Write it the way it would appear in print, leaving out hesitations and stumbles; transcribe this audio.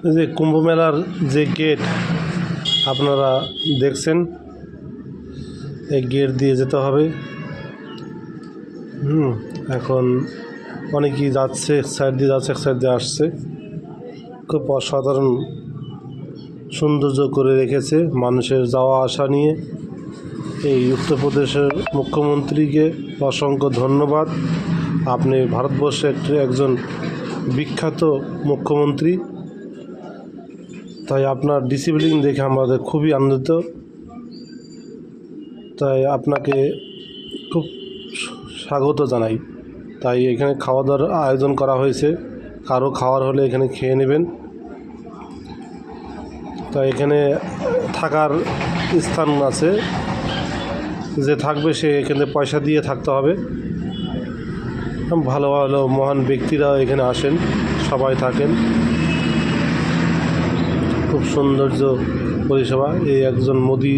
এই যে কুম্ভ মেলার যে গেট আপনারা দেখছেন, এই গেট দিয়ে যেতে হবে। এখন অনেকেই যাচ্ছে, এক সাইড দিয়ে যাচ্ছে, এক সাইড দিয়ে আসছে। খুব অসাধারণ সৌন্দর্য করে রেখেছে মানুষের যাওয়া আসা নিয়ে। এই উত্তরপ্রদেশের মুখ্যমন্ত্রীকে অসংখ্য ধন্যবাদ। আপনি ভারতবর্ষের একজন বিখ্যাত মুখ্যমন্ত্রী, তাই আপনার ডিসিপ্লিন দেখে আমাদের খুবই আনন্দিত। তাই আপনাকে খুব স্বাগত জানাই। তাই এখানে খাওয়া দাওয়ার আয়োজন করা হয়েছে, কারো খাওয়ার হলে এখানে খেয়ে নেবেন। তাই এখানে থাকার স্থান আছে, যে থাকবে সে এখানে পয়সা দিয়ে থাকতে হবে। ভালো ভালো মহান ব্যক্তিরা এখানে আসেন, সবাই থাকেন। খুব সৌন্দর্য পরিষেবা। এই একজন মোদি